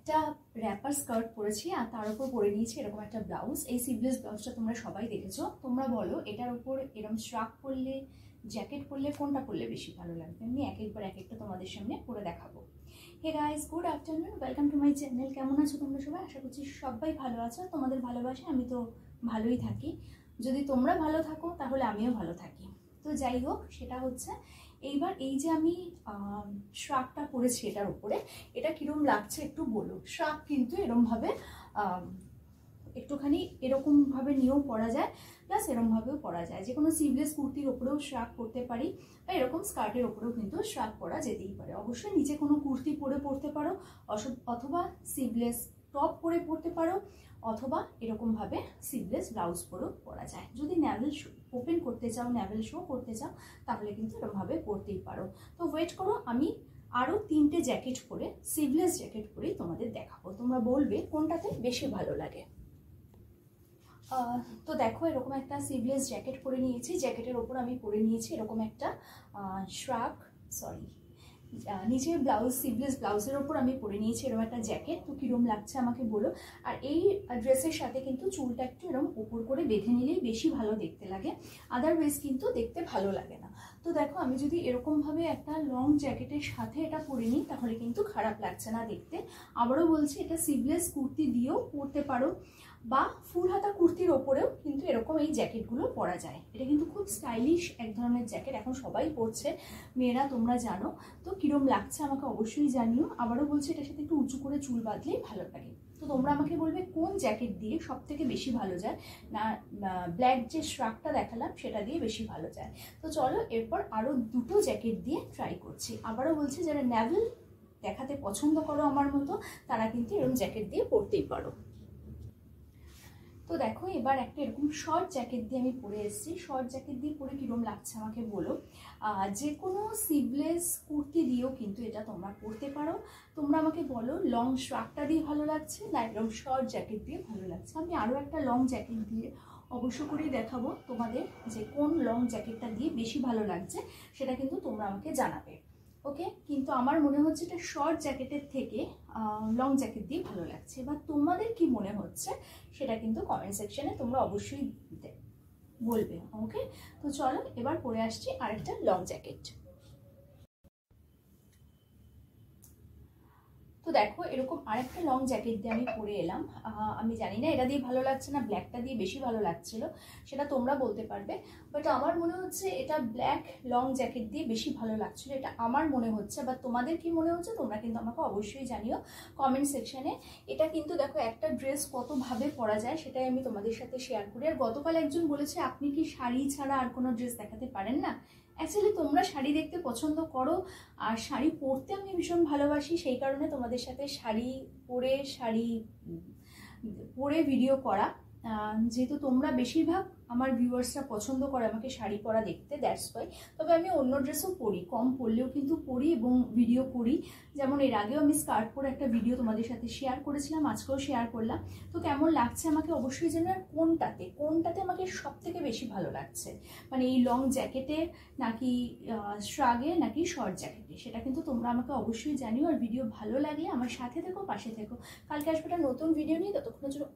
একটা wrapper skirt পরেছি আর তার উপর পরে নিয়েছি এরকম একটা ব্লাউজ। এই সিভলেস ব্লাউজটা তোমরা সবাই দেখেছো। তোমরা বলো এটার উপর এরকম শ্রাগ পরলে, জ্যাকেট পরলে কোনটা পরলে বেশি ভালো লাগবে? আমি এক একটা তোমাদের সামনে পরে দেখাবো। Hey guys, good afternoon, welcome to my channel. কেমন আছো তোমরা সবাই? আশা করছি সবাই ভালো আছো। তোমাদের ভালোবাসে আমি তো ভালোই থাকি। যদি তোমরা ভালো থাকো তাহলে আমিও ভালো থাকি। তো যাই হোক, সেটা হচ্ছে এইবার এই যে আমি শ্রাগটা পরেছি এটার উপরে, এটা কিরম লাগছে একটু বলো। শ্রাগ কিন্তু এরমভাবে একটুখানি এরকমভাবে নিয়েও পরা যায়, প্লাস এরমভাবেও পরা যায়। যে কোনো সিভলেস কুর্তির ওপরেও শ্রাগ করতে পারি, বা এরকম স্কার্টের ওপরেও কিন্তু শ্রাগ পরা যেতেই পারে। অবশ্যই নিচে কোনো কুর্তি পরে পরতে পারো, অথবা সিভলেস টপ পরে পরতে পারো, অথবা এরকমভাবে সিভলেস ব্লাউজ পরেও পরা যায়। যদি ন্যাভেল ওপেন করতে চাও, ন্যাভেল শো করতে চাও, তাহলে কিন্তু এরকমভাবে পরতেই পারো। তো ওয়েট করো, আমি আরও 3টে জ্যাকেট পরে, সিভলেস জ্যাকেট পরেই তোমাদের দেখাবো। তোমরা বলবে কোনটাতে বেশি ভালো লাগে। তো দেখো, এরকম একটা সিভলেস জ্যাকেট পরে নিয়েছি। জ্যাকেটের ওপর আমি পরে নিয়েছি এরকম একটা শ্রাগ, নিচে ব্লাউজ, সিভলেস ব্লাউজের ওপর আমি পরে নিয়েছি এরকম একটা জ্যাকেট। তো কিরম লাগছে আমাকে বলো। আর এই ড্রেসের সাথে কিন্তু চুলটা একটু এরকম ওপর করে বেঁধে নিলেই বেশি ভালো দেখতে লাগে, আদারওয়াইজ কিন্তু দেখতে ভালো লাগে না। তো দেখো, আমি যদি এরকমভাবে একটা লং জ্যাকেটের সাথে এটা পরে নিই তাহলে কিন্তু খারাপ লাগছে না দেখতে। আবারও বলছি, এটা সিভলেস কুর্তি দিয়েও পরতে পারো, বা ফুল হাতা কুর্তির ওপরেও কিন্তু এরকম এই জ্যাকেটগুলো পরা যায়। এটা কিন্তু খুব স্টাইলিশ এক ধরনের জ্যাকেট, এখন সবাই পরছে, মেয়েরা তোমরা জানো। তো কিরম লাগছে আমাকে অবশ্যই জানিও। আবারও বলছি, এটার সাথে একটু উঁচু করে চুল বাঁধলেই ভালো লাগে। তো তোমরা আমাকে বলবে কোন জ্যাকেট দিয়ে সব থেকে বেশি ভালো যায়, না ব্ল্যাক যে শ্রাগটা দেখালাম সেটা দিয়ে বেশি ভালো যায়। তো চলো, এরপর আরও 2টো জ্যাকেট দিয়ে ট্রাই করছি। আবারও বলছি, যারা ন্যাভেল দেখাতে পছন্দ করো আমার মতো, তারা কিন্তু এরকম জ্যাকেট দিয়ে পরতেই পারো। তো দেখো, এবার একটা এরকম শর্ট জ্যাকেট দিয়ে আমি পরে এসেছি। শর্ট জ্যাকেট দিয়ে পরে কিরম লাগছে আমাকে বলো। যে কোনো সিভলেস কুর্তি দিয়েও কিন্তু এটা তোমরা পরতে পারো। তোমরা আমাকে বলো, লং শ্রাগটা দিয়ে ভালো লাগছে না এরকম শর্ট জ্যাকেট দিয়ে ভালো লাগছে। আমি আরও একটা লং জ্যাকেট দিয়ে অবশ্য করেই দেখাবো তোমাদের, যে কোন লং জ্যাকেটটা দিয়ে বেশি ভালো লাগছে সেটা কিন্তু তোমরা আমাকে জানাবে। ওকে, কিন্তু আমার মনে হচ্ছে এটা শর্ট জ্যাকেটের থেকে লং জ্যাকেট দিয়ে ভালো লাগছে। এবার তোমাদের কি মনে হচ্ছে সেটা কিন্তু কমেন্ট সেকশনে তোমরা অবশ্যই বলবে। ওকে, তো চলো এবার পরে আসছি আরেকটা লং জ্যাকেট। তো দেখো, এরকম আরেকটা লং জ্যাকেট দিয়ে আমি পরে এলাম। আমি জানি না এটা দিয়ে ভালো লাগছে না ব্ল্যাকটা দিয়ে বেশি ভালো লাগছিল, সেটা তোমরা বলতে পারবে। বাট আমার মনে হচ্ছে এটা ব্ল্যাক লং জ্যাকেট দিয়ে বেশি ভালো লাগছিল, এটা আমার মনে হচ্ছে। বা তোমাদের কি মনে হচ্ছে তোমরা কিন্তু আমাকে অবশ্যই জানিও কমেন্ট সেকশনে। এটা কিন্তু দেখো, একটা ড্রেস কতভাবে পরা যায় সেটাই আমি তোমাদের সাথে শেয়ার করি। আর গতকাল একজন বলেছে, আপনি কি শাড়ি ছাড়া আর কোনো ড্রেস দেখাতে পারেন না? অ্যাকচুয়ালি তোমরা শাড়ি দেখতে পছন্দ করো, আর শাড়ি পরতে আমি ভীষণ ভালোবাসি, সেই কারণে তোমাদের সাথে শাড়ি পরে ভিডিও করা। যেহেতু তোমরা বেশিরভাগ আমার ভিউয়ার্সরা পছন্দ করে আমাকে শাড়ি পরা দেখতে, দ্যাটস ওয়াই। তবে আমি অন্য ড্রেসও পরি, কম পরলেও কিন্তু পরি এবং ভিডিও করি। যেমন এর আগেও আমি স্কার্ট পরে একটা ভিডিও তোমাদের সাথে শেয়ার করেছিলাম, আজকেও শেয়ার করলাম। তো কেমন লাগছে আমাকে অবশ্যই জানো। আর কোনটাতে আমাকে সব থেকে বেশি ভালো লাগছে, মানে এই লং জ্যাকেটে নাকি শ্রাগে নাকি শর্ট জ্যাকেটে, সেটা কিন্তু তোমরা আমাকে অবশ্যই জানিও। আর ভিডিও ভালো লাগলে আমার সাথে থেকো, পাশে থেকো। কালকে আসবে একটা নতুন ভিডিও নিয়ে, ততক্ষণের জন্য